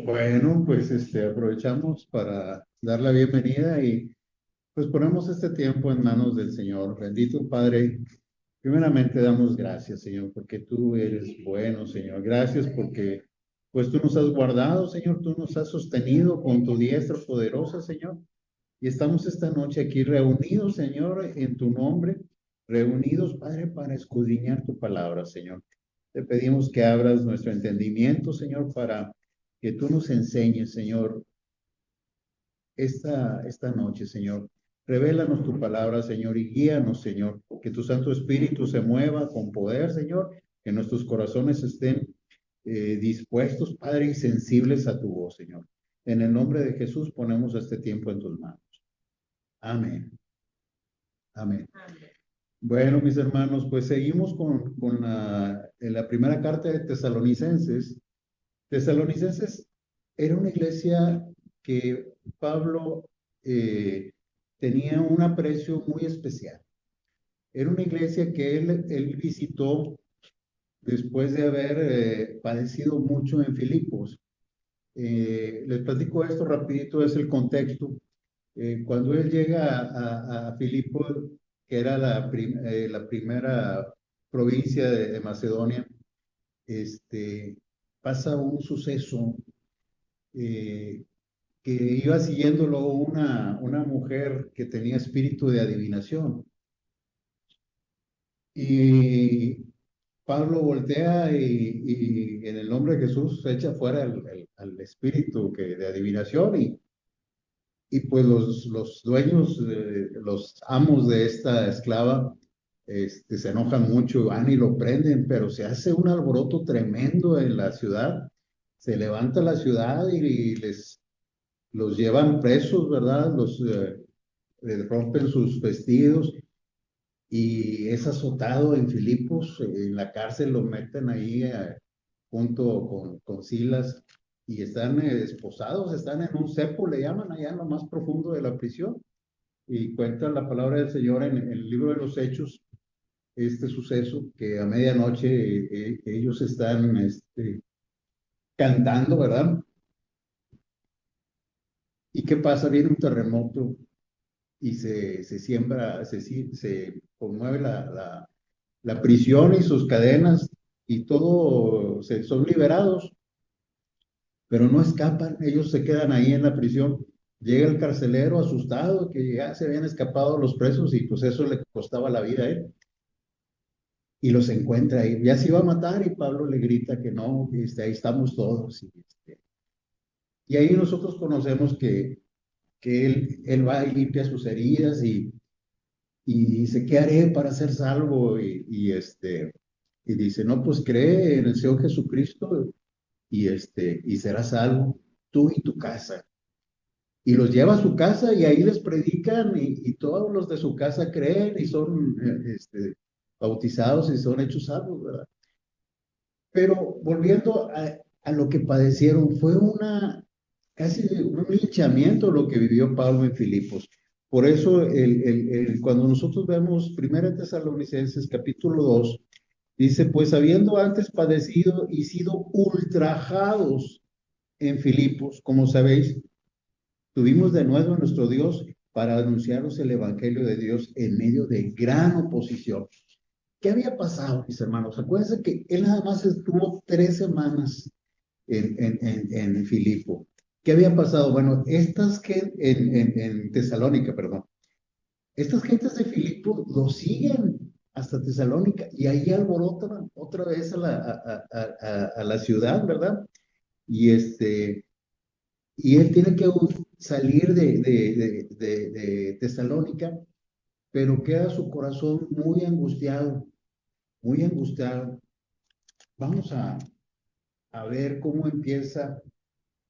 Bueno, pues aprovechamos para dar la bienvenida y pues ponemos este tiempo en manos del Señor. Bendito Padre, primeramente damos gracias, Señor, porque tú eres bueno, Señor. Gracias porque pues tú nos has guardado, Señor, tú nos has sostenido con tu diestra poderosa, Señor. Y estamos esta noche aquí reunidos, Señor, en tu nombre, reunidos, Padre, para escudriñar tu palabra, Señor. Te pedimos que abras nuestro entendimiento, Señor, para que tú nos enseñes, Señor, esta noche, Señor. Revélanos tu palabra, Señor, y guíanos, Señor. Que tu Santo Espíritu se mueva con poder, Señor. Que nuestros corazones estén dispuestos, Padre, y sensibles a tu voz, Señor. En el nombre de Jesús ponemos este tiempo en tus manos. Amén. Amén. Bueno, mis hermanos, pues seguimos con en la primera carta de Tesalonicenses. Tesalonicenses era una iglesia que Pablo tenía un aprecio muy especial. Era una iglesia que él visitó después de haber padecido mucho en Filipos. Les platico esto rapidito, es el contexto. Cuando él llega a Filipos, que era la primera provincia de Macedonia, este, pasa un suceso eh, que iba siguiéndolo una mujer que tenía espíritu de adivinación. Y Pablo voltea y en el nombre de Jesús echa fuera al espíritu de adivinación y pues los dueños, los amos de esta esclava, se enojan mucho, van y lo prenden, pero se hace un alboroto tremendo en la ciudad. Se levanta la ciudad y los llevan presos, ¿verdad? Les rompen sus vestidos y es azotado en Filipos, en la cárcel lo meten ahí junto con Silas y están esposados, están en un cepo, le llaman allá en lo más profundo de la prisión. Y cuenta la palabra del Señor en el libro de los Hechos, este suceso, que a medianoche ellos están cantando, ¿verdad? ¿Y qué pasa? Viene un terremoto y se siembra, se conmueve la prisión y sus cadenas y todo, son liberados, pero no escapan, ellos se quedan ahí en la prisión. Llega el carcelero asustado que ya se habían escapado los presos y pues eso le costaba la vida a él. Y los encuentra ahí. Ya se iba a matar y Pablo le grita que no, ahí estamos todos. Y ahí nosotros conocemos que él va y limpia sus heridas y dice, ¿qué haré para ser salvo? Y dice, no, pues cree en el Señor Jesucristo y serás salvo, tú y tu casa. Y los lleva a su casa y ahí les predican y todos los de su casa creen y son bautizados y son hechos salvos, ¿verdad? Pero volviendo a lo que padecieron, fue casi un linchamiento lo que vivió Pablo en Filipos. Por eso, cuando nosotros vemos 1 Tesalonicenses capítulo 2 dice, pues habiendo antes padecido y sido ultrajados en Filipos, como sabéis, tuvimos de nuevo a nuestro Dios para anunciaros el Evangelio de Dios en medio de gran oposición. ¿Qué había pasado, mis hermanos? Acuérdense que él nada más estuvo 3 semanas en Filipo. ¿Qué había pasado? Bueno, en Tesalónica, perdón. Estas gentes de Filipo lo siguen hasta Tesalónica y ahí alborotan otra vez a la ciudad, ¿verdad? Y y él tiene que salir de Tesalónica, pero queda su corazón muy angustiado, muy angustiado. Vamos a ver cómo empieza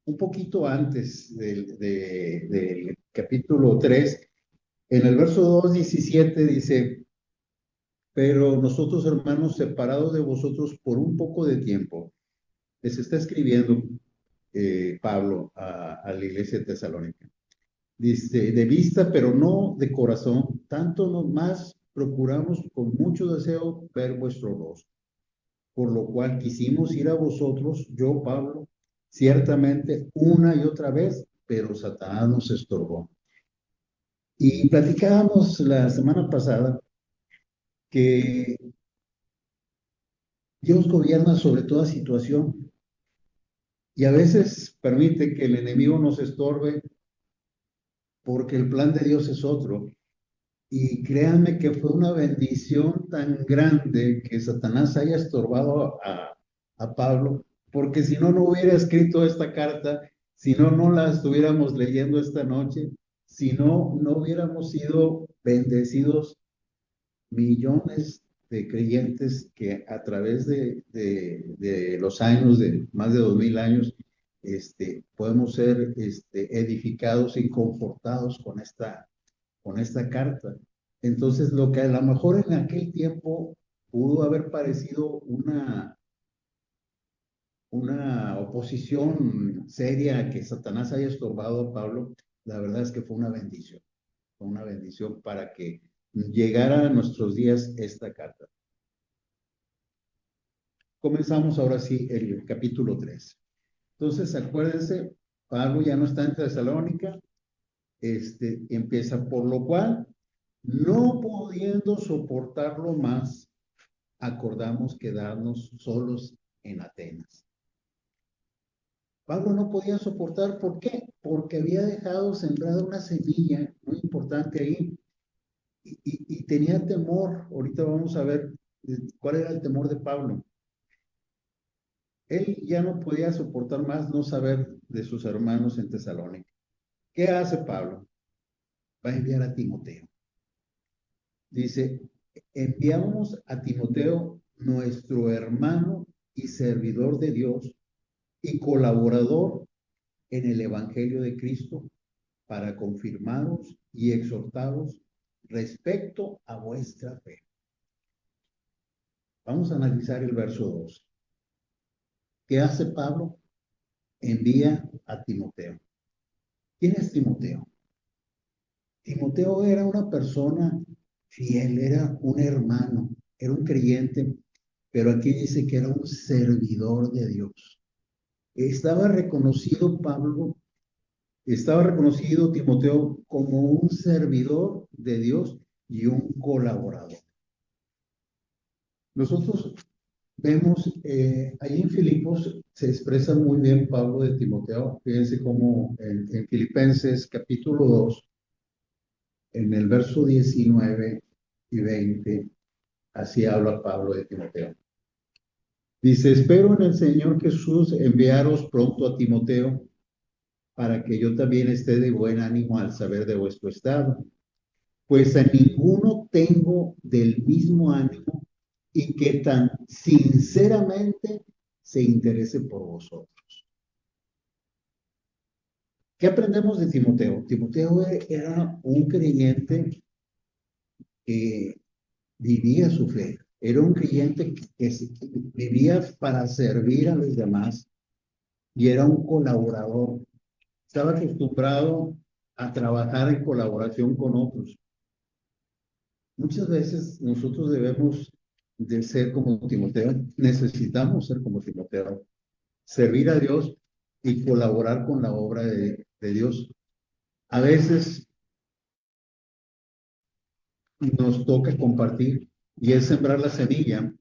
un poquito antes del capítulo 3. En el verso 2:17 dice, pero nosotros hermanos separados de vosotros por un poco de tiempo, les está escribiendo Pablo a la iglesia de Tesalónica. Dice, de vista, pero no de corazón, tanto más procuramos con mucho deseo ver vuestro rostro, por lo cual quisimos ir a vosotros, yo, Pablo, ciertamente una y otra vez, pero Satanás nos estorbó. Y platicábamos la semana pasada que Dios gobierna sobre toda situación y a veces permite que el enemigo nos estorbe porque el plan de Dios es otro. Y créanme que fue una bendición tan grande que Satanás haya estorbado a Pablo, porque si no, no hubiera escrito esta carta, si no, no la estuviéramos leyendo esta noche, si no, no hubiéramos sido bendecidos millones de creyentes que a través de los años, de más de 2000 años, podemos ser edificados y confortados con esta carta. Entonces, lo que a lo mejor en aquel tiempo pudo haber parecido una oposición seria a que Satanás haya estorbado a Pablo, la verdad es que fue una bendición para que llegara a nuestros días esta carta. Comenzamos ahora sí el capítulo 3. Entonces, acuérdense, Pablo ya no está en Tesalónica, empieza por lo cual, no pudiendo soportarlo más, acordamos quedarnos solos en Atenas. Pablo no podía soportar, ¿por qué? Porque había dejado sembrada una semilla muy importante ahí y tenía temor. Ahorita vamos a ver cuál era el temor de Pablo. Él ya no podía soportar más no saber de sus hermanos en Tesalónica. ¿Qué hace Pablo? Va a enviar a Timoteo. Dice, enviamos a Timoteo, nuestro hermano y servidor de Dios y colaborador en el Evangelio de Cristo, para confirmaros y exhortaros respecto a vuestra fe. Vamos a analizar el verso 2. ¿Qué hace Pablo? Envía a Timoteo. ¿Quién es Timoteo? Timoteo era una persona fiel, era un hermano, era un creyente, pero aquí dice que era un servidor de Dios. Estaba reconocido Timoteo como un servidor de Dios y un colaborador. Nosotros vemos, ahí en Filipos se expresa muy bien Pablo de Timoteo. Fíjense cómo en Filipenses capítulo 2, en el verso 19 y 20, así habla Pablo de Timoteo. Dice, espero en el Señor Jesús enviaros pronto a Timoteo, para que yo también esté de buen ánimo al saber de vuestro estado, pues a ninguno tengo del mismo ánimo y que tan sinceramente se interese por vosotros. ¿Qué aprendemos de Timoteo? Timoteo era un creyente que vivía su fe, era un creyente que vivía para servir a los demás y era un colaborador. Estaba acostumbrado a trabajar en colaboración con otros. Muchas veces nosotros debemos de ser como Timoteo, necesitamos ser como Timoteo, servir a Dios y colaborar con la obra de Dios. A veces nos toca compartir y es sembrar la semilla,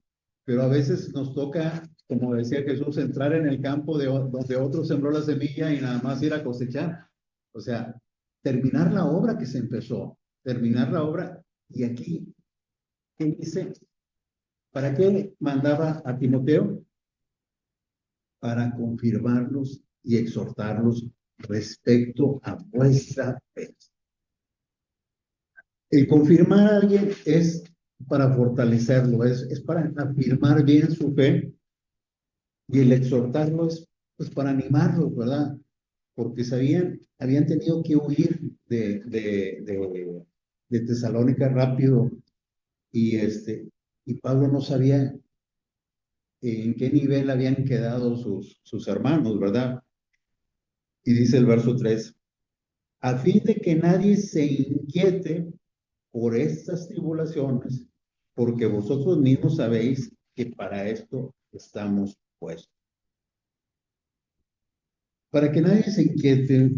pero a veces nos toca, como decía Jesús, entrar en el campo donde otro sembró la semilla y nada más ir a cosechar. O sea, terminar la obra que se empezó, terminar la obra. Y aquí, ¿qué dice? ¿Para qué mandaba a Timoteo? Para confirmarlos y exhortarlos respecto a vuestra fe. El confirmar a alguien es para fortalecerlo, es para afirmar bien su fe, y el exhortarlo es pues para animarlos, ¿verdad? Porque habían tenido que huir de Tesalónica rápido y Pablo no sabía en qué nivel habían quedado sus hermanos, ¿verdad? Y dice el verso 3, a fin de que nadie se inquiete por estas tribulaciones, porque vosotros mismos sabéis que para esto estamos puestos. para que nadie se inquiete,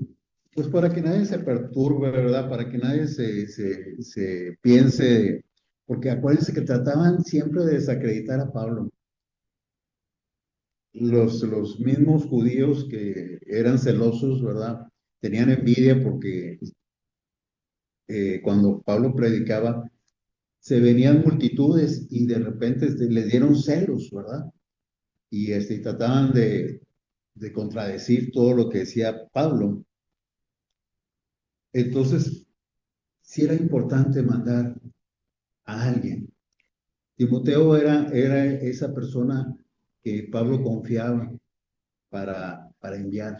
pues para que nadie se perturbe, ¿verdad? Para que nadie se piense, porque acuérdense que trataban siempre de desacreditar a Pablo. Los mismos judíos que eran celosos, ¿verdad? Tenían envidia porque cuando Pablo predicaba, se venían multitudes y de repente les dieron celos, ¿verdad? Y trataban de contradecir todo lo que decía Pablo. Entonces, sí era importante mandar a alguien. Timoteo era esa persona que Pablo confiaba para enviar.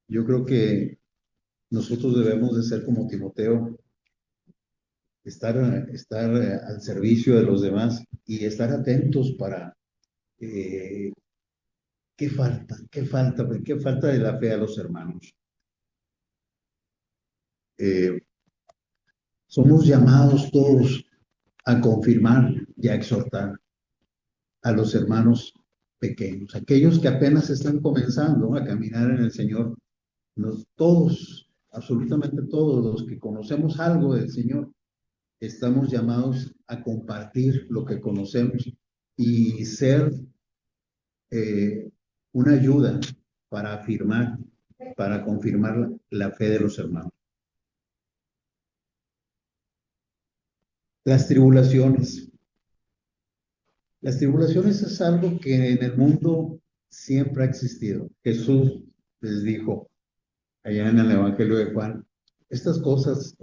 Yo creo que nosotros debemos de ser como Timoteo, estar al servicio de los demás y estar atentos para eh, qué falta de la fe a los hermanos. Eh, Somos llamados todos a confirmar y a exhortar a los hermanos pequeños, aquellos que apenas están comenzando a caminar en el Señor. Todos, absolutamente todos los que conocemos algo del Señor, estamos llamados a compartir lo que conocemos y ser eh, una ayuda para afirmar, para confirmar la fe de los hermanos. Las tribulaciones. Las tribulaciones es algo que en el mundo siempre ha existido. Jesús les dijo allá en el Evangelio de Juan, estas cosas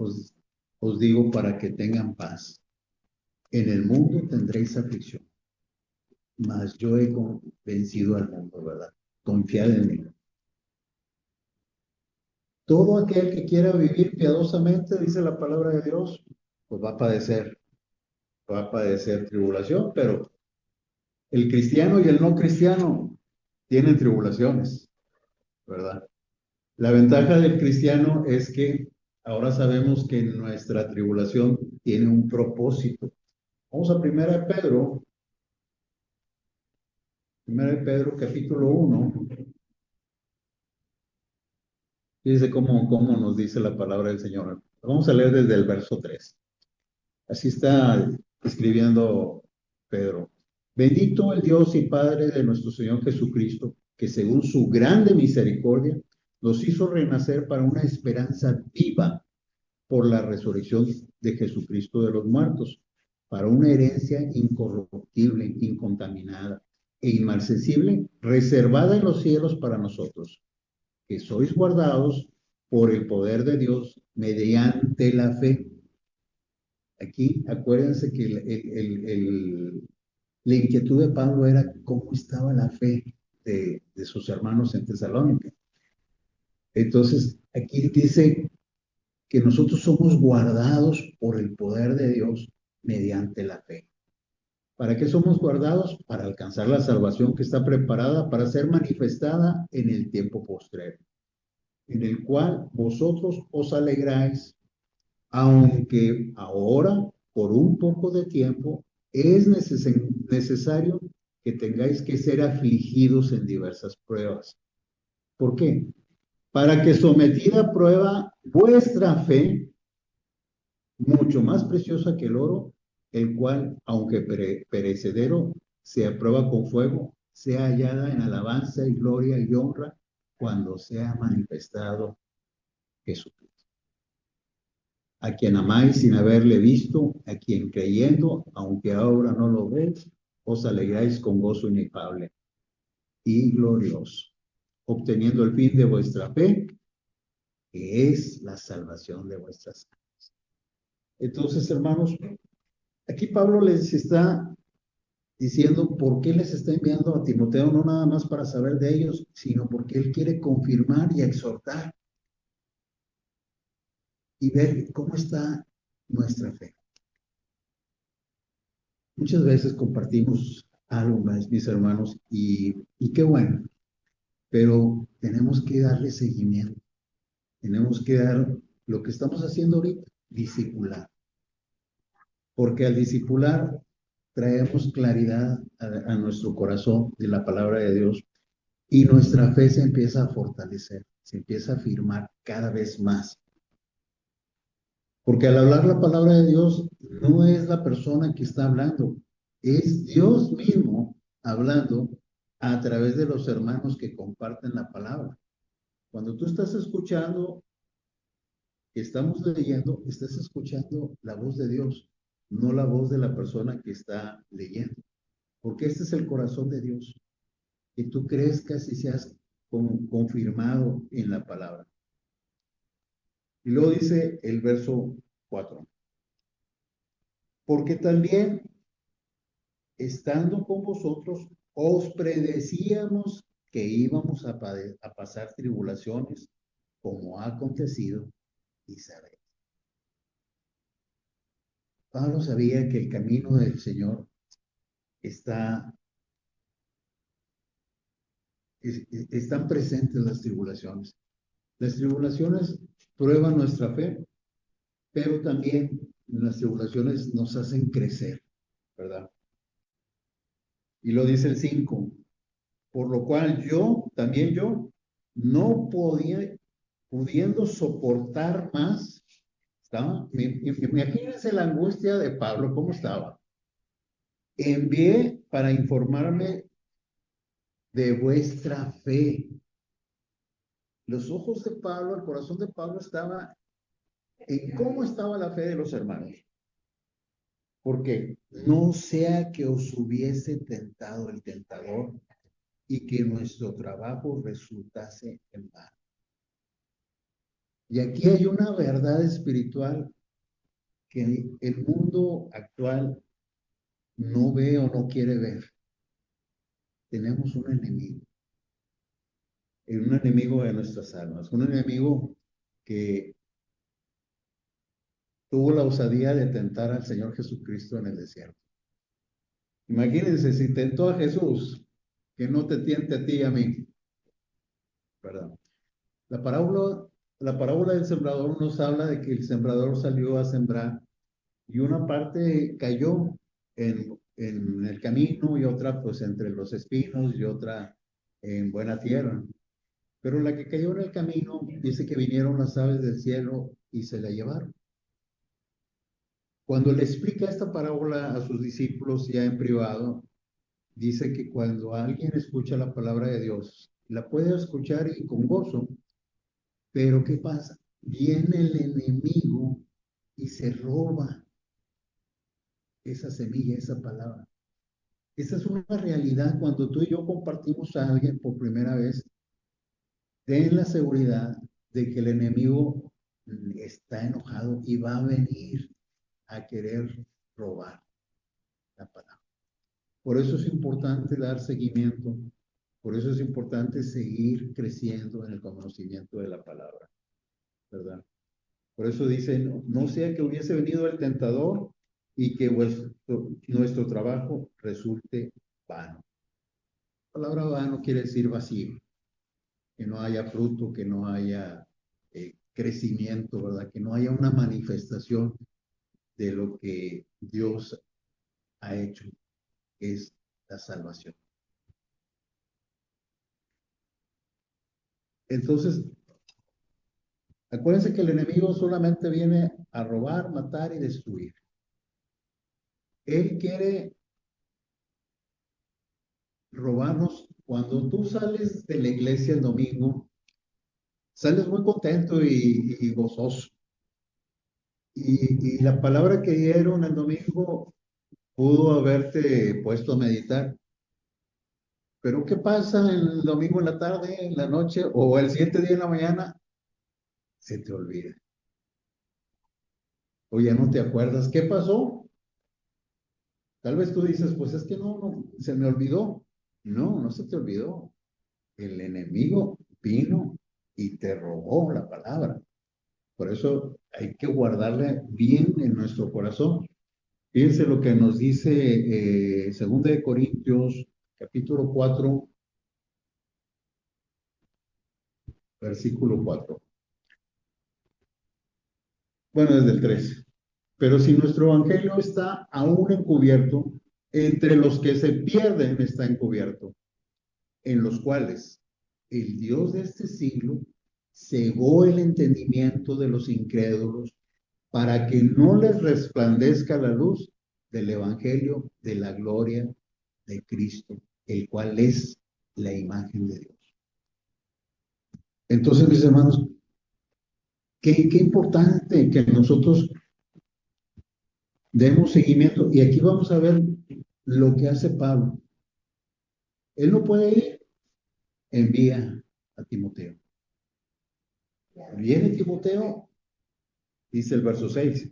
os digo para que tengan paz. En el mundo tendréis aflicción, mas yo he vencido al mundo, ¿verdad? Confiad en mí. Todo aquel que quiera vivir piadosamente, dice la palabra de Dios, pues va a padecer tribulación, pero el cristiano y el no cristiano tienen tribulaciones, ¿verdad? La ventaja del cristiano es que ahora sabemos que nuestra tribulación tiene un propósito. Vamos a Primera de Pedro capítulo 1. Dice cómo nos dice la palabra del Señor. Vamos a leer desde el verso 3. Así está escribiendo Pedro. Bendito el Dios y Padre de nuestro Señor Jesucristo, que según su grande misericordia nos hizo renacer para una esperanza viva por la resurrección de Jesucristo de los muertos, para una herencia incorruptible, incontaminada e inmarcesible, reservada en los cielos para nosotros, que sois guardados por el poder de Dios mediante la fe. Aquí acuérdense que la inquietud de Pablo era cómo estaba la fe de sus hermanos en Tesalónica. Entonces, aquí dice que nosotros somos guardados por el poder de Dios mediante la fe. ¿Para qué somos guardados? Para alcanzar la salvación que está preparada para ser manifestada en el tiempo postrero, en el cual vosotros os alegráis, aunque ahora, por un poco de tiempo, es necesario que tengáis que ser afligidos en diversas pruebas. ¿Por qué? Para que sometida a prueba vuestra fe, mucho más preciosa que el oro, el cual, aunque perecedero, se aprueba con fuego, sea hallada en alabanza y gloria y honra cuando sea manifestado Jesucristo. A quien amáis sin haberle visto, a quien creyendo, aunque ahora no lo veis, os alegráis con gozo inefable y glorioso, obteniendo el fin de vuestra fe, que es la salvación de vuestras almas. Entonces, hermanos, aquí Pablo les está diciendo por qué les está enviando a Timoteo, no nada más para saber de ellos, sino porque él quiere confirmar y exhortar y ver cómo está nuestra fe. Muchas veces compartimos algo más, mis hermanos, y qué bueno, pero tenemos que darle seguimiento, tenemos que dar lo que estamos haciendo ahorita, discipular, porque al discipular traemos claridad a nuestro corazón de la palabra de Dios y nuestra fe se empieza a fortalecer, se empieza a afirmar cada vez más. Porque al hablar la palabra de Dios, no es la persona que está hablando, es Dios mismo hablando a través de los hermanos que comparten la palabra. Cuando tú estás escuchando, estamos leyendo, estás escuchando la voz de Dios, no la voz de la persona que está leyendo. Porque este es el corazón de Dios, que tú crezcas y seas confirmado en la palabra. Y luego dice el verso 4. Porque también, estando con vosotros, os predecíamos que íbamos a pasar tribulaciones, como ha acontecido, y sabéis. Pablo sabía que el camino del Señor está, están presentes las tribulaciones. Las tribulaciones prueban nuestra fe, pero también las tribulaciones nos hacen crecer, ¿verdad? Y lo dice el 5, por lo cual también yo, no podía, pudiendo soportar más, imagínense la angustia de Pablo, ¿cómo estaba? Envié para informarme de vuestra fe. Los ojos de Pablo, el corazón de Pablo estaba en cómo estaba la fe de los hermanos. Porque no sea que os hubiese tentado el tentador y que nuestro trabajo resultase en vano. Y aquí hay una verdad espiritual que el mundo actual no ve o no quiere ver. Tenemos un enemigo de nuestras almas, un enemigo que tuvo la osadía de tentar al Señor Jesucristo en el desierto. Imagínense si tentó a Jesús, que no te tiente a ti y a mí, ¿verdad? La parábola, la parábola del sembrador nos habla de que el sembrador salió a sembrar y una parte cayó en el camino y otra pues entre los espinos y otra en buena tierra. Pero la que cayó en el camino dice que vinieron las aves del cielo y se la llevaron. Cuando le explica esta parábola a sus discípulos ya en privado, dice que cuando alguien escucha la palabra de Dios, la puede escuchar y con gozo, pero ¿qué pasa? Viene el enemigo y se roba esa semilla, esa palabra. Esa es una realidad cuando tú y yo compartimos a alguien por primera vez. Ten la seguridad de que el enemigo está enojado y va a venir a querer robar la palabra. Por eso es importante dar seguimiento, por eso es importante seguir creciendo en el conocimiento de la palabra, ¿verdad? Por eso dice, no sea que hubiese venido el tentador y que nuestro trabajo resulte vano. La palabra vano quiere decir vacío, que no haya fruto, que no haya crecimiento, ¿verdad? Que no haya una manifestación de lo que Dios ha hecho, que es la salvación. Entonces, acuérdense que el enemigo solamente viene a robar, matar y destruir. Él quiere robarnos. Cuando tú sales de la iglesia el domingo, sales muy contento y gozoso. Y la palabra que dieron el domingo pudo haberte puesto a meditar. Pero ¿qué pasa el domingo en la tarde, en la noche o el siguiente día en la mañana? Se te olvida. O ya no te acuerdas. ¿Qué pasó? Tal vez tú dices, pues es que no, se me olvidó. No, no se te olvidó. El enemigo vino y te robó la palabra. Por eso hay que guardarla bien en nuestro corazón. Fíjense lo que nos dice 2 de Corintios, capítulo 4, versículo 4. Bueno, desde el 3. Pero si nuestro evangelio está aún encubierto, entre los que se pierden está encubierto, en los cuales el Dios de este siglo cegó el entendimiento de los incrédulos para que no les resplandezca la luz del Evangelio de la gloria de Cristo, el cual es la imagen de Dios. Entonces, mis hermanos, qué importante que nosotros demos seguimiento. Y aquí vamos a ver lo que hace Pablo. Él no puede ir, envía a Timoteo. Viene Timoteo, dice el verso 6,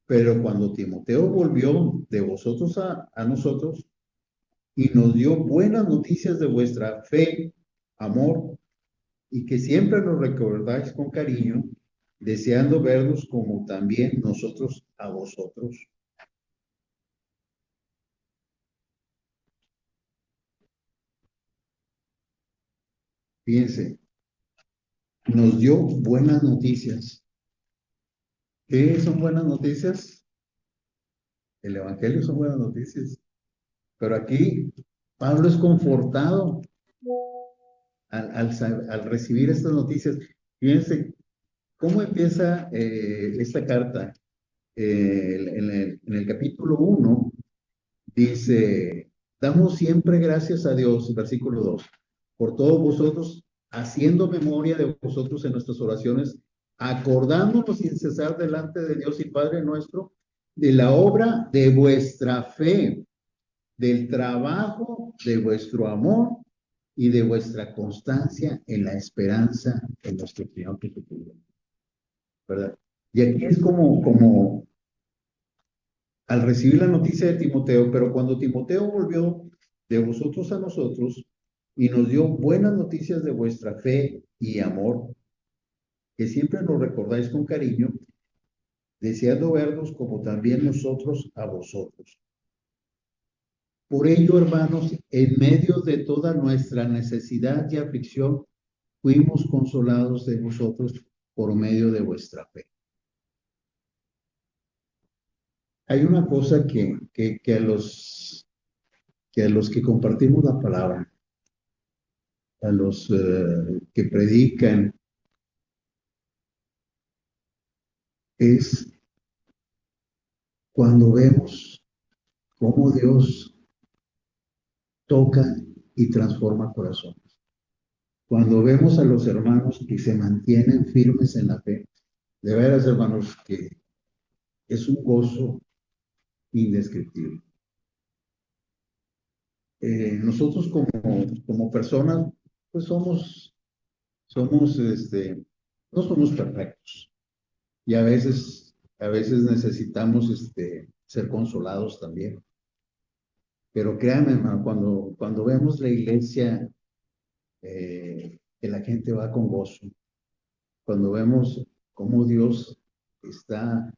pero cuando Timoteo volvió de vosotros a nosotros y nos dio buenas noticias de vuestra fe, amor, y que siempre nos recordáis con cariño, deseando vernos como también nosotros a vosotros. Fíjense, nos dio buenas noticias. ¿Qué son buenas noticias? El Evangelio son buenas noticias. Pero aquí Pablo es confortado al recibir estas noticias. Fíjense cómo empieza esta carta. En el capítulo 1 dice, damos siempre gracias a Dios, versículo 2, por todos vosotros, haciendo memoria de vosotros en nuestras oraciones, acordándonos sin cesar delante de Dios y Padre nuestro, de la obra de vuestra fe, del trabajo de vuestro amor y de vuestra constancia en la esperanza en nuestro Señor Jesucristo. ¿Verdad? Y aquí es como al recibir la noticia de Timoteo, pero cuando Timoteo volvió de vosotros a nosotros y nos dio buenas noticias de vuestra fe y amor, que siempre nos recordáis con cariño, deseando vernos como también nosotros a vosotros. Por ello, hermanos, en medio de toda nuestra necesidad y aflicción, fuimos consolados de vosotros por medio de vuestra fe. Hay una cosa que a los que compartimos la palabra, a los que predican, es cuando vemos cómo Dios toca y transforma corazones. Cuando vemos a los hermanos que se mantienen firmes en la fe, de veras, hermanos, que es un gozo indescriptible. Nosotros como personas, pues no somos perfectos. Y a veces necesitamos ser consolados también. Pero créanme, hermano, cuando vemos la iglesia, que la gente va con gozo, cuando vemos cómo Dios está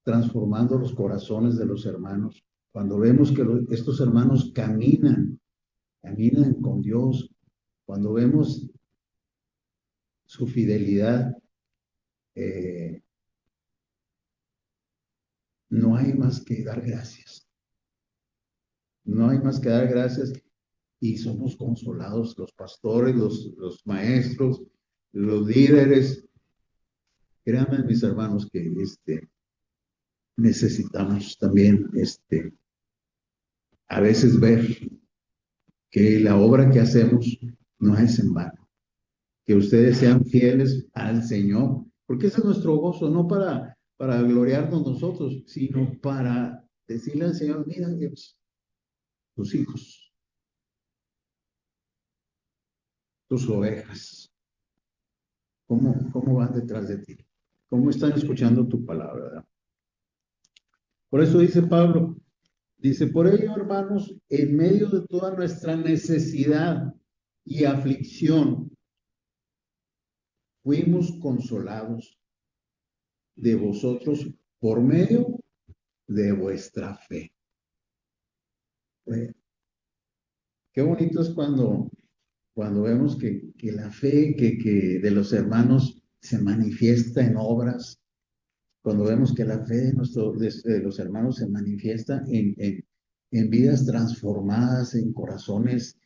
transformando los corazones de los hermanos, cuando vemos que estos hermanos caminan con Dios, cuando vemos su fidelidad, no hay más que dar gracias. No hay más que dar gracias y somos consolados los pastores, los maestros, los líderes. Créanme, mis hermanos, que necesitamos también a veces ver que la obra que hacemos no es en vano, que ustedes sean fieles al Señor, porque ese es nuestro gozo, no para gloriarnos nosotros, sino para decirle al Señor, mira Dios, tus hijos, tus ovejas, ¿cómo van detrás de ti? ¿Cómo están escuchando tu palabra? ¿Verdad? Por eso dice Pablo, dice, por ello, hermanos, en medio de toda nuestra necesidad y aflicción, fuimos consolados de vosotros por medio de vuestra fe. Qué bonito es cuando vemos que la fe que de los hermanos se manifiesta en obras, cuando vemos que la fe de los hermanos se manifiesta en vidas transformadas, en corazones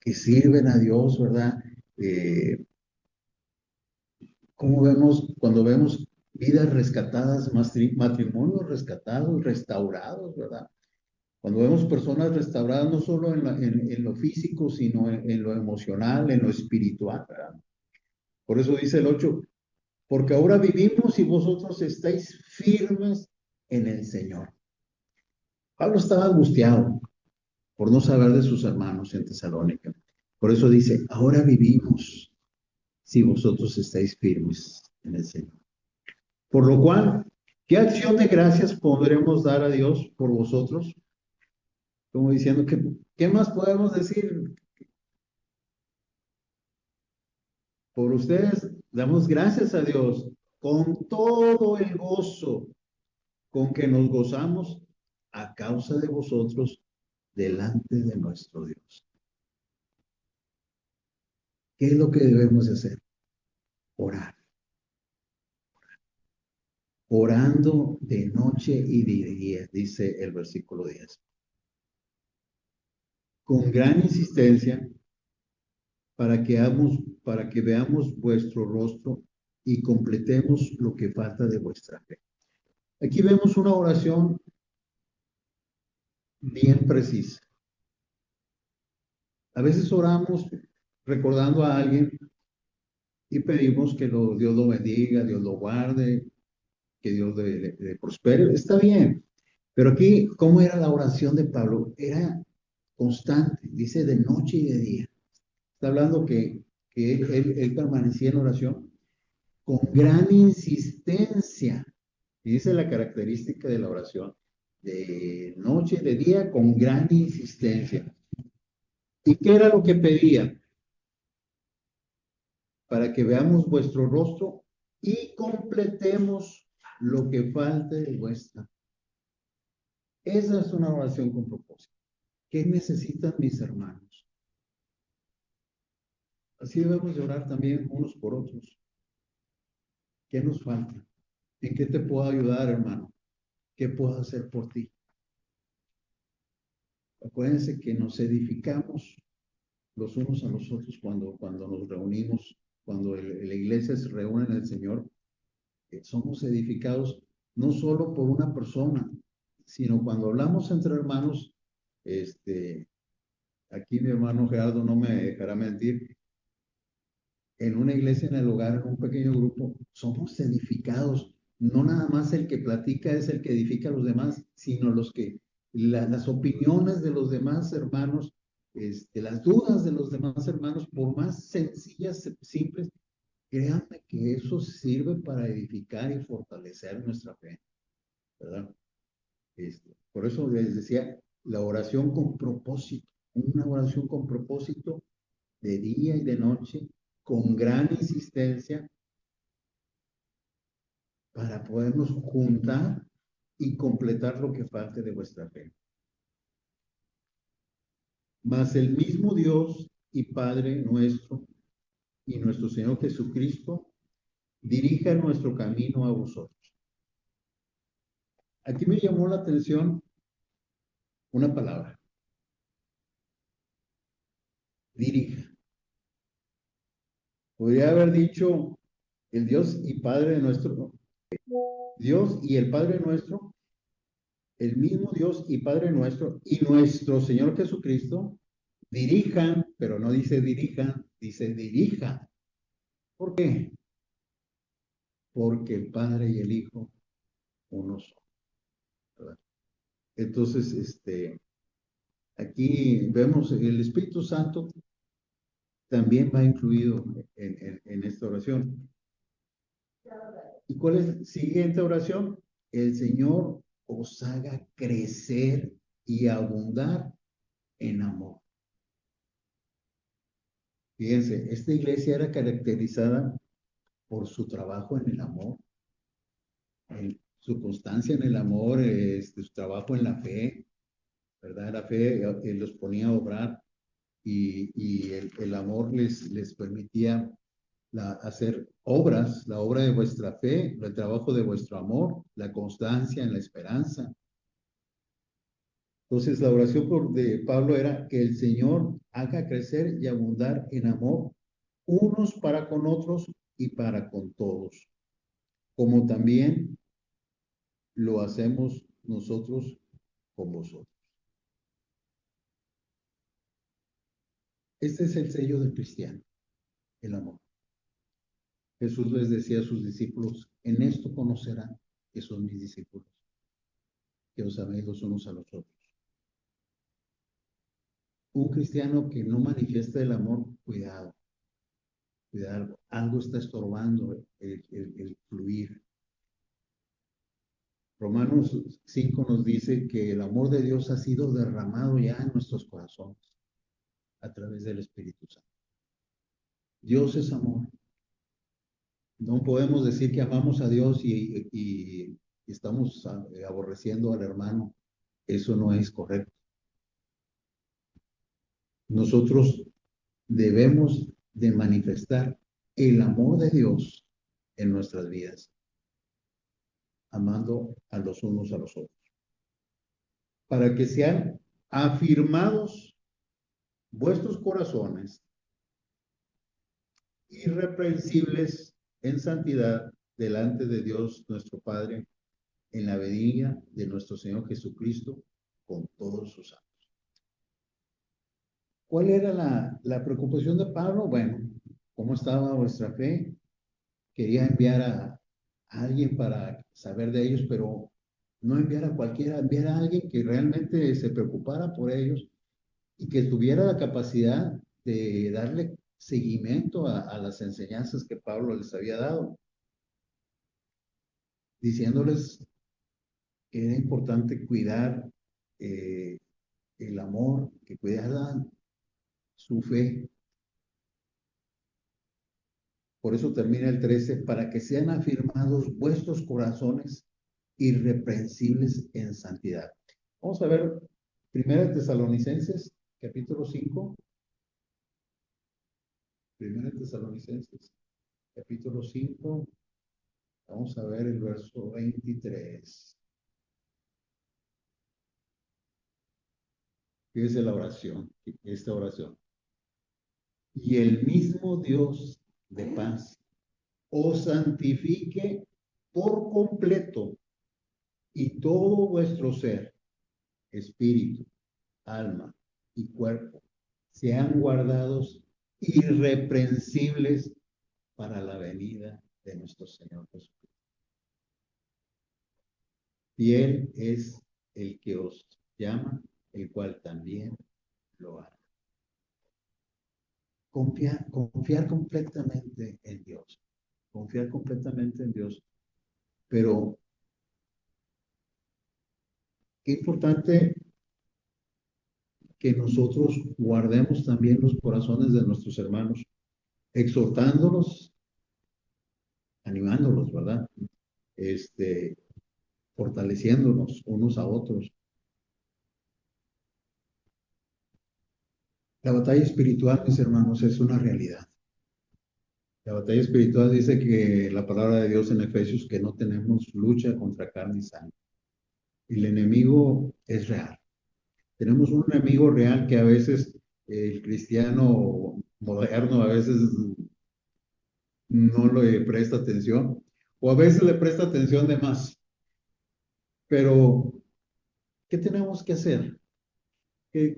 que sirven a Dios, ¿verdad? Eh, ¿Cómo vemos cuando vemos vidas rescatadas, matrimonios rescatados, restaurados, ¿verdad? Cuando vemos personas restauradas no solo en lo físico, sino en lo emocional, en lo espiritual, ¿verdad? Por eso dice el 8, porque ahora vivimos y vosotros estáis firmes en el Señor. Pablo estaba angustiado por no saber de sus hermanos en Tesalónica. Por eso dice, ahora vivimos si vosotros estáis firmes en el Señor. Por lo cual, ¿qué acción de gracias podremos dar a Dios por vosotros? Como diciendo, ¿qué más podemos decir? Por ustedes damos gracias a Dios con todo el gozo con que nos gozamos a causa de vosotros delante de nuestro Dios. ¿Qué es lo que debemos de hacer? Orar. Orando de noche y de día, dice el versículo 10. Con gran insistencia para que veamos vuestro rostro y completemos lo que falta de vuestra fe. Aquí vemos una oración bien precisa. A veces oramos recordando a alguien y pedimos que Dios lo bendiga, Dios lo guarde, que Dios le prospere. Está bien. Pero aquí, ¿cómo era la oración de Pablo? Era constante, dice de noche y de día. Está hablando que él permanecía en oración con gran insistencia. Y dice la característica de la oración, de noche y de día con gran insistencia. ¿Y qué era lo que pedía? Para que veamos vuestro rostro y completemos lo que falte de vuestra. Esa es una oración con propósito. ¿Qué necesitan mis hermanos? Así debemos de orar también unos por otros. ¿Qué nos falta? ¿En qué te puedo ayudar, hermano? ¿Qué puedo hacer por ti? Acuérdense que nos edificamos los unos a los otros cuando nos reunimos, cuando la iglesia se reúne en el Señor. Somos edificados no solo por una persona, sino cuando hablamos entre hermanos, este, aquí mi hermano Gerardo no me dejará mentir, en una iglesia, en el hogar, en un pequeño grupo, somos edificados. No nada más el que platica es el que edifica a los demás, sino las opiniones de los demás hermanos, las dudas de los demás hermanos, por más sencillas, simples, créanme que eso sirve para edificar y fortalecer nuestra fe, ¿verdad? Por eso les decía, la oración con propósito, una oración con propósito de día y de noche, con gran insistencia, para podernos juntar y completar lo que falte de vuestra fe. Mas el mismo Dios y Padre nuestro y nuestro Señor Jesucristo dirija nuestro camino a vosotros. Aquí me llamó la atención una palabra, dirija. Podría haber dicho el Dios y Padre nuestro, Dios y el Padre nuestro, el mismo Dios y Padre nuestro y nuestro Señor Jesucristo dirijan, pero no dice dirijan, dice dirija. ¿Por qué? Porque el Padre y el Hijo uno son, ¿verdad? Entonces, aquí vemos el Espíritu Santo también va incluido en esta oración. ¿Y cuál es la siguiente oración? El Señor os haga crecer y abundar en amor. Fíjense, esta iglesia era caracterizada por su trabajo en el amor, su constancia en el amor, su trabajo en la fe, ¿verdad? La fe los ponía a obrar y el amor les permitía hacer obras, la obra de vuestra fe, el trabajo de vuestro amor, la constancia en la esperanza. Entonces, la oración de Pablo era que el Señor haga crecer y abundar en amor unos para con otros y para con todos, como también lo hacemos nosotros con vosotros. Este es el sello del cristiano, el amor. Jesús les decía a sus discípulos, en esto conocerán que son mis discípulos, que os améis los unos a los otros. Un cristiano que no manifiesta el amor, cuidado, cuidado, algo está estorbando el fluir. Romanos 5 nos dice que el amor de Dios ha sido derramado ya en nuestros corazones a través del Espíritu Santo. Dios es amor. No podemos decir que amamos a Dios y estamos aborreciendo al hermano. Eso no es correcto. Nosotros debemos de manifestar el amor de Dios en nuestras vidas, amando a los unos a los otros, para que sean afirmados vuestros corazones, irreprensibles en santidad delante de Dios nuestro Padre, en la venida de nuestro Señor Jesucristo con todos sus santos. ¿Cuál era la preocupación de Pablo? Bueno, ¿cómo estaba vuestra fe? Quería enviar a alguien para saber de ellos, pero no enviar a cualquiera, enviar a alguien que realmente se preocupara por ellos y que tuviera la capacidad de darle seguimiento a las enseñanzas que Pablo les había dado, diciéndoles que era importante cuidar el amor, que cuidaran su fe. Por eso termina el 13, para que sean afirmados vuestros corazones irreprensibles en santidad. Vamos a ver 1 Tesalonicenses, capítulo 5. 1 Tesalonicenses, capítulo 5. Vamos a ver el verso 23. Fíjese la oración, esta oración. Y el mismo Dios de paz os santifique por completo y todo vuestro ser, espíritu, alma y cuerpo, sean guardados irreprensibles para la venida de nuestro Señor Jesucristo. Fiel es el que os llama, el cual también lo hará. Confiar completamente en Dios. Confiar completamente en Dios. Pero qué importante que nosotros guardemos también los corazones de nuestros hermanos, exhortándolos, animándolos, ¿verdad? Fortaleciéndonos unos a otros. La batalla espiritual, mis hermanos, es una realidad. La batalla espiritual dice que la palabra de Dios en Efesios que no tenemos lucha contra carne y sangre. El enemigo es real. Tenemos un enemigo real que a veces el cristiano moderno a veces no le presta atención o a veces le presta atención de más. Pero, ¿qué tenemos que hacer?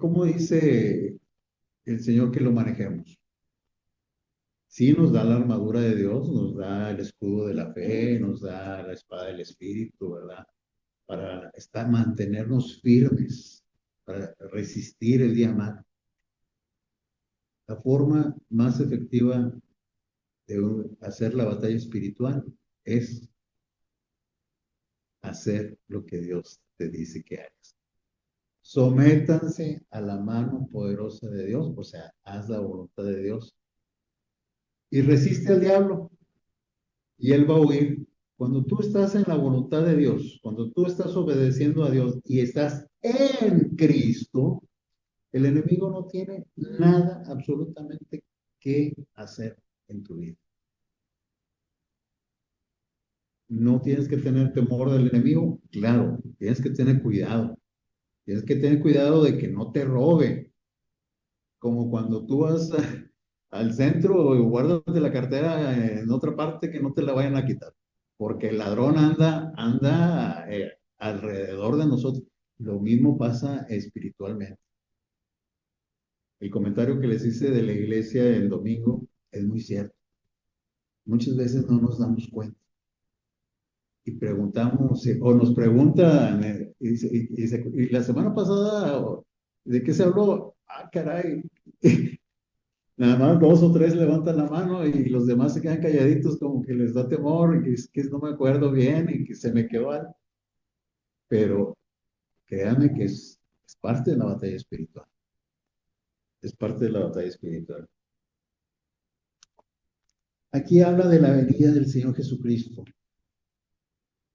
¿Cómo dice el Señor que lo manejemos? Sí, nos da la armadura de Dios, nos da el escudo de la fe, nos da la espada del Espíritu, ¿verdad? Para mantenernos firmes, para resistir el día malo. La forma más efectiva de hacer la batalla espiritual es hacer lo que Dios te dice que hagas. Sométanse a la mano poderosa de Dios, o sea, haz la voluntad de Dios y resiste al diablo y él va a huir. Cuando tú estás en la voluntad de Dios, cuando tú estás obedeciendo a Dios y estás en Cristo, el enemigo no tiene nada absolutamente que hacer en tu vida. No tienes que tener temor del enemigo, claro, tienes que tener cuidado, Tienes que tener cuidado de que no te robe, como cuando tú vas al centro y guardas de la cartera en otra parte que no te la vayan a quitar, porque el ladrón anda alrededor de nosotros. Lo mismo pasa espiritualmente. El comentario que les hice de la iglesia el domingo es muy cierto. Muchas veces no nos damos cuenta y preguntamos, o nos preguntan, y la semana pasada, ¿de qué se habló? Ah, caray. Nada más dos o tres levantan la mano y los demás se quedan calladitos como que les da temor y que, es que no me acuerdo bien y que se me quedó algo. Pero créanme que es parte de la batalla espiritual. Es parte de la batalla espiritual. Aquí habla de la venida del Señor Jesucristo.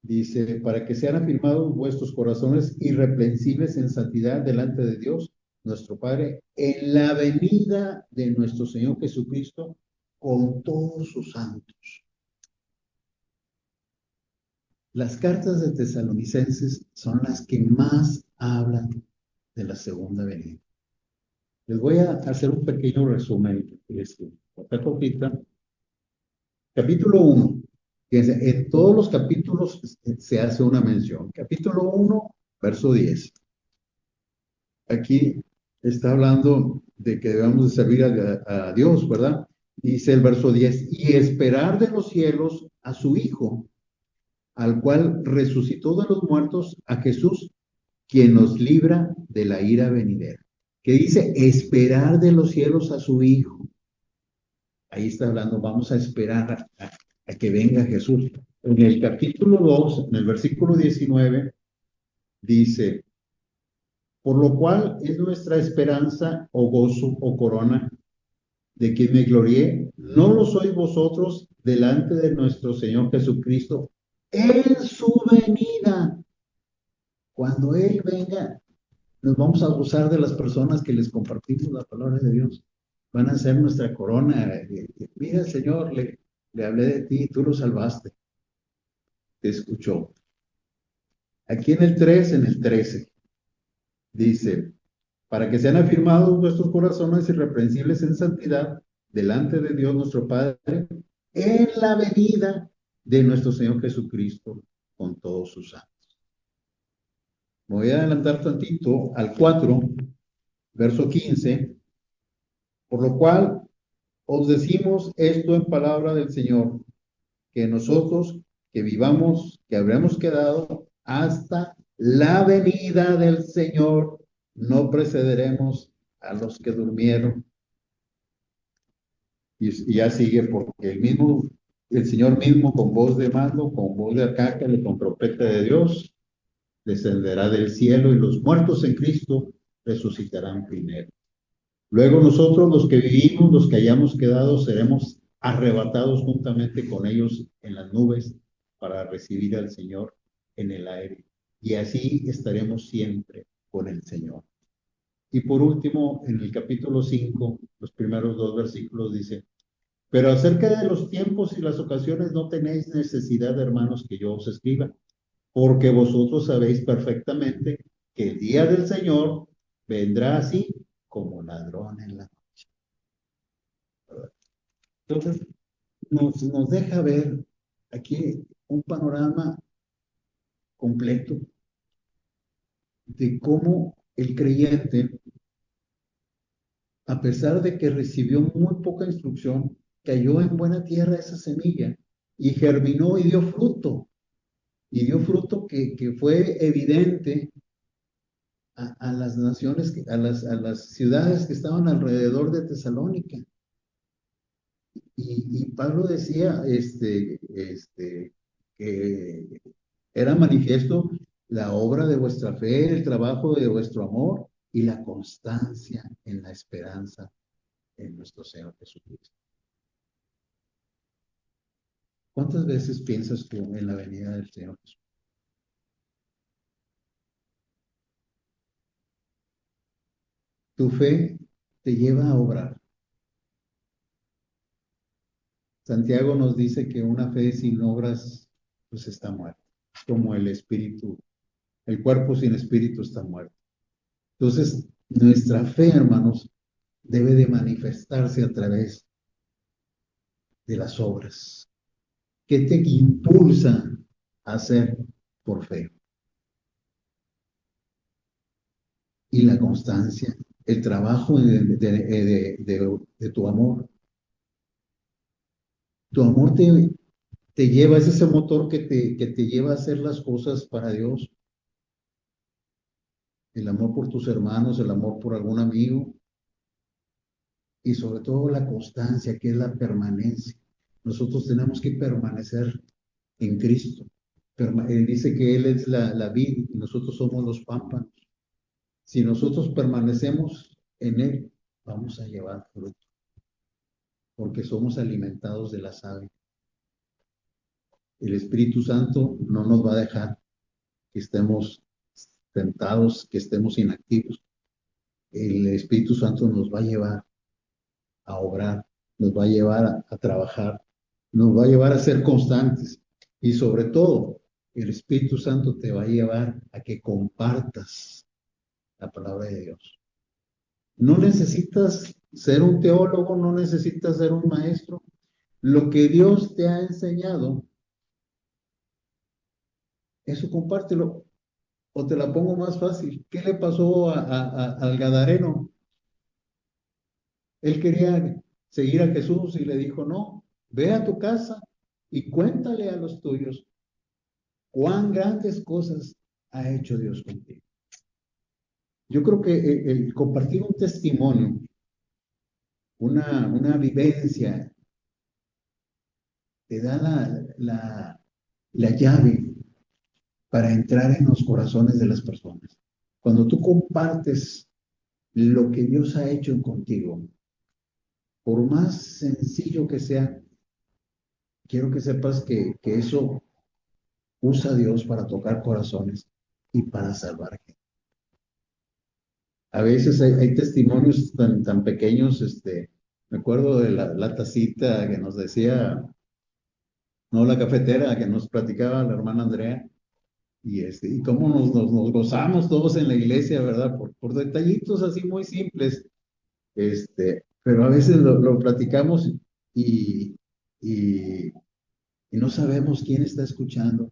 Dice, para que sean afirmados vuestros corazones irreprensibles en santidad delante de Dios, nuestro Padre, en la venida de nuestro Señor Jesucristo con todos sus santos. Las cartas de Tesalonicenses son las que más hablan de la segunda venida. Les voy a hacer un pequeño resumen. Esta copita. Capítulo 1. Fíjense, en todos los capítulos se hace una mención. Capítulo 1, verso 10. Aquí está hablando de que debemos de servir a Dios, ¿verdad? Dice el verso 10, y esperar de los cielos a su Hijo, al cual resucitó de los muertos, a Jesús, quien nos libra de la ira venidera. Que dice, esperar de los cielos a su Hijo. Ahí está hablando, vamos a esperar a que venga Jesús. En el capítulo 2, en el versículo 19, dice, por lo cual es nuestra esperanza o gozo o corona de quien me glorié, no lo sois vosotros delante de nuestro Señor Jesucristo en su venida. Cuando Él venga, nos vamos a gozar de las personas que les compartimos la palabra de Dios. Van a ser nuestra corona. Mira, Señor, le hablé de ti, tú lo salvaste. Te escuchó. Aquí en el 3, en el 13, dice, para que sean afirmados vuestros corazones irreprensibles en santidad delante de Dios nuestro Padre en la venida de nuestro Señor Jesucristo con todos sus santos. Me voy a adelantar tantito al 4, verso 15, por lo cual os decimos esto en palabra del Señor, que nosotros que vivamos, que habremos quedado hasta la venida del Señor, no precederemos a los que durmieron. Y ya sigue, porque el Señor mismo con voz de mando, con voz de arcángel y con trompeta de Dios, descenderá del cielo y los muertos en Cristo resucitarán primero. Luego nosotros los que vivimos, los que hayamos quedado, seremos arrebatados juntamente con ellos en las nubes para recibir al Señor en el aire. Y así estaremos siempre con el Señor. Y por último, en el capítulo 5, los primeros dos versículos dice, pero acerca de los tiempos y las ocasiones no tenéis necesidad, hermanos, que yo os escriba, porque vosotros sabéis perfectamente que el día del Señor vendrá así como ladrón en la noche. Entonces, nos deja ver aquí un panorama completo de cómo el creyente, a pesar de que recibió muy poca instrucción, cayó en buena tierra esa semilla y germinó y dio fruto que fue evidente a las naciones, a las ciudades que estaban alrededor de Tesalónica. Y Pablo decía que era manifiesto la obra de vuestra fe, el trabajo de vuestro amor y la constancia en la esperanza en nuestro Señor Jesucristo. ¿Cuántas veces piensas tú en la venida del Señor Jesús? Tu fe te lleva a obrar. Santiago nos dice que una fe sin obras pues está muerta, como el espíritu, el cuerpo sin espíritu está muerto. Entonces, nuestra fe, hermanos, debe de manifestarse a través de las obras. ¿Qué te impulsa a hacer por fe? Y la constancia, el trabajo de tu amor. Tu amor te lleva, es ese motor que te lleva a hacer las cosas para Dios. El amor por tus hermanos, el amor por algún amigo y sobre todo la constancia, que es la permanencia. Nosotros tenemos que permanecer en Cristo. Él dice que Él es la vid y nosotros somos los pámpanos. Si nosotros permanecemos en Él, vamos a llevar fruto, porque somos alimentados de la savia. El Espíritu Santo no nos va a dejar que estemos sentados, que estemos inactivos. El Espíritu Santo nos va a llevar a obrar, nos va a llevar a trabajar, nos va a llevar a ser constantes y sobre todo el Espíritu Santo te va a llevar a que compartas la palabra de Dios. No necesitas ser un teólogo, no necesitas ser un maestro. Lo que Dios te ha enseñado, eso compártelo. O te la pongo más fácil. ¿Qué le pasó al Gadareno? Él quería seguir a Jesús y le dijo, no, ve a tu casa y cuéntale a los tuyos cuán grandes cosas ha hecho Dios contigo. Yo creo que el compartir un testimonio, una vivencia, te da la llave para entrar en los corazones de las personas. Cuando tú compartes lo que Dios ha hecho contigo, por más sencillo que sea, quiero que sepas que eso usa a Dios para tocar corazones y para salvar gente. A veces hay testimonios tan pequeños, me acuerdo de la tacita que nos decía, no la cafetera, que nos platicaba la hermana Andrea, y cómo nos gozamos todos en la iglesia, ¿verdad? Por detallitos así muy simples, pero a veces lo platicamos y, y, y no sabemos quién está escuchando,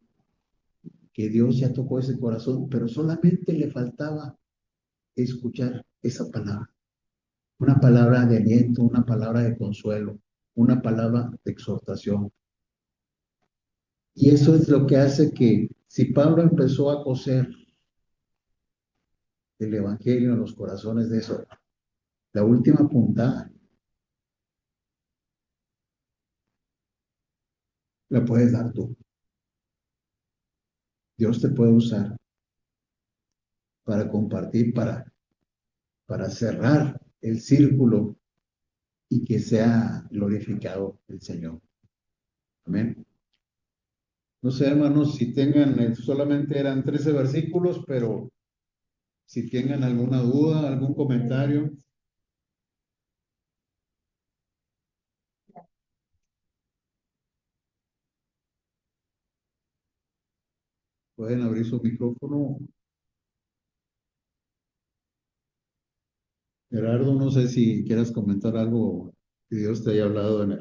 que Dios ya tocó ese corazón, pero solamente le faltaba escuchar esa palabra, una palabra de aliento, una palabra de consuelo, una palabra de exhortación. Y eso es lo que hace que si Pablo empezó a coser el Evangelio en los corazones de eso, la última puntada la puedes dar tú. Dios te puede usar para compartir, para cerrar el círculo y que sea glorificado el Señor. Amén. No sé, hermanos, si tengan, solamente eran 13 versículos, pero si tengan alguna duda, algún comentario, pueden abrir su micrófono. Gerardo, no sé si quieras comentar algo que Dios te haya hablado en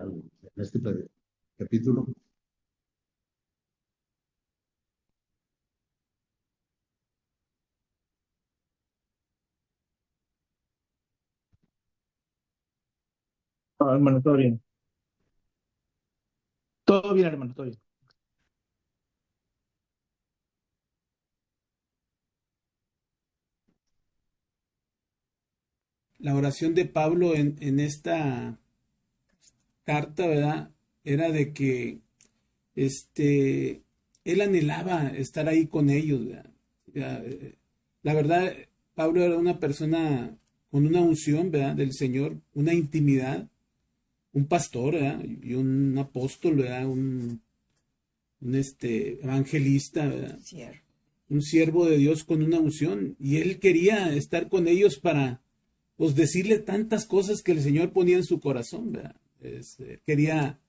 este capítulo. No, hermano, todo bien. Todo bien, hermano, todo bien. La oración de Pablo en esta carta, ¿verdad? Era de que este, él anhelaba estar ahí con ellos, ¿verdad? La verdad, Pablo era una persona con una unción, ¿verdad? Del Señor, una intimidad, un pastor, ¿verdad? Y un apóstol, ¿verdad? Un evangelista, ¿verdad? Un siervo de Dios con una unción. Y él quería estar con ellos para, pues, decirle tantas cosas que el Señor ponía en su corazón, ¿verdad? Quería,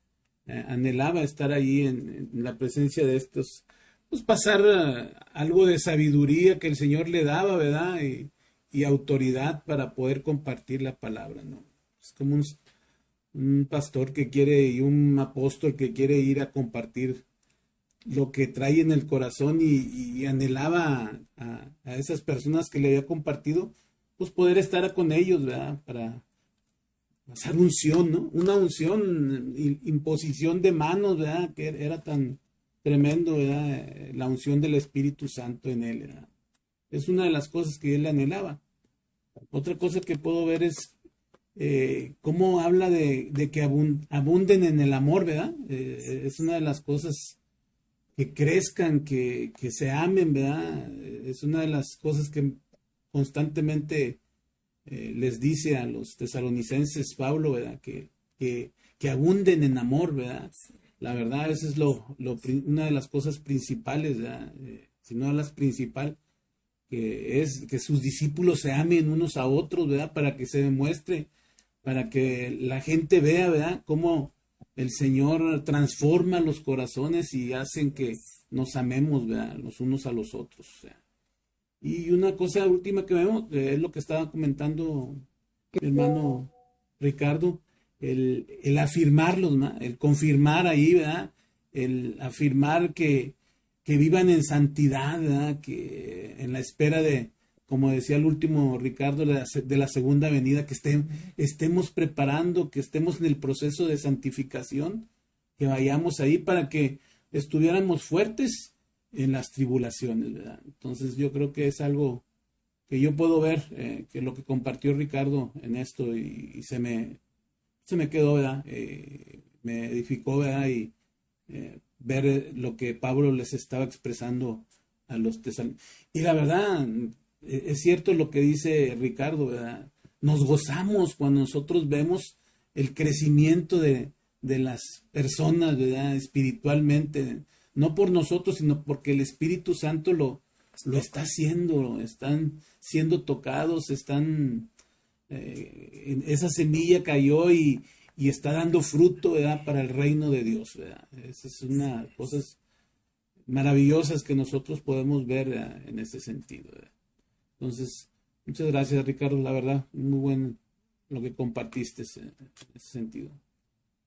anhelaba estar ahí en la presencia de estos, pues pasar algo de sabiduría que el Señor le daba, ¿verdad? y autoridad para poder compartir la palabra, ¿no? Es como un pastor que quiere y un apóstol que quiere ir a compartir lo que trae en el corazón y anhelaba a esas personas que le había compartido, pues poder estar con ellos, ¿verdad? Para pasar unción, ¿no? Una unción, imposición de manos, ¿verdad? Que era tan tremendo, ¿verdad? La unción del Espíritu Santo en él, ¿verdad? Es una de las cosas que él anhelaba. Otra cosa que puedo ver es cómo habla de que abunden en el amor, ¿verdad? Es una de las cosas que crezcan, que se amen, ¿verdad? Es una de las cosas que constantemente les dice a los tesalonicenses Pablo, ¿verdad? Que abunden en amor, ¿verdad? La verdad, esa es una de las cosas principales, ¿verdad? Si no las principal, que es que sus discípulos se amen unos a otros, ¿verdad? Para que se demuestre, para que la gente vea, ¿verdad? Cómo el Señor transforma los corazones y hacen que nos amemos, ¿verdad? Los unos a los otros. O sea. Y una cosa última que vemos, es lo que estaba comentando mi hermano Ricardo, el afirmarlos, ¿no? El confirmar ahí, ¿verdad? El afirmar que vivan en santidad, ¿verdad? Que en la espera de, como decía el último Ricardo, de la segunda venida, que estemos preparando, que estemos en el proceso de santificación, que vayamos ahí para que estuviéramos fuertes en las tribulaciones, ¿verdad? Entonces yo creo que es algo que yo puedo ver, que lo que compartió Ricardo en esto y se me quedó, ¿verdad? Me edificó, ¿verdad? Y ver lo que Pablo les estaba expresando a los tesalonicenses. Y la verdad, es cierto lo que dice Ricardo, ¿verdad? Nos gozamos cuando nosotros vemos el crecimiento de las personas, ¿verdad? Espiritualmente, no por nosotros, sino porque el Espíritu Santo lo está haciendo, están siendo tocados, esa semilla cayó y está dando fruto, ¿verdad? Para el reino de Dios, ¿verdad? Esa es una de las cosas maravillosas que nosotros podemos ver, ¿verdad? En ese sentido, ¿verdad? Entonces, muchas gracias, Ricardo, la verdad, muy bueno lo que compartiste en ese sentido.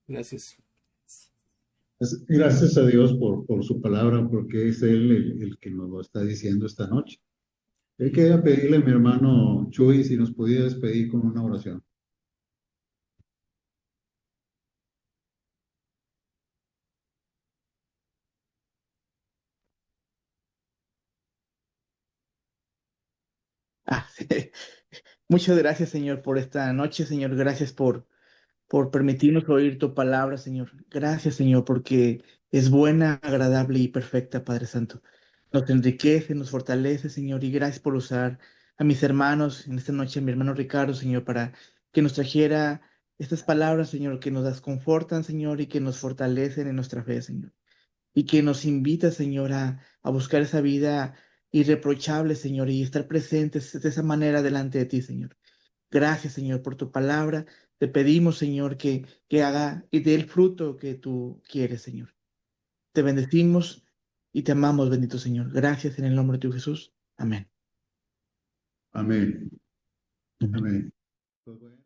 Gracias. Gracias a Dios por su palabra, porque es Él el que nos lo está diciendo esta noche. Yo quería pedirle a mi hermano Chuy si nos podía despedir con una oración. Sí. Muchas gracias, Señor, por esta noche, Señor. Gracias por permitirnos oír tu palabra, Señor. Gracias, Señor, porque es buena, agradable y perfecta, Padre Santo. Nos enriquece, nos fortalece, Señor, y gracias por usar a mis hermanos en esta noche, a mi hermano Ricardo, Señor, para que nos trajera estas palabras, Señor, que nos las confortan, Señor, y que nos fortalecen en nuestra fe, Señor. Y que nos invita, Señor, a buscar esa vida irreprochable, Señor, y estar presentes de esa manera delante de ti, Señor. Gracias, Señor, por tu palabra. Te pedimos, Señor, que haga y dé el fruto que tú quieres, Señor. Te bendecimos y te amamos, bendito Señor. Gracias en el nombre de tu Jesús. Amén. Amén. Amén. Amén. Pues bueno.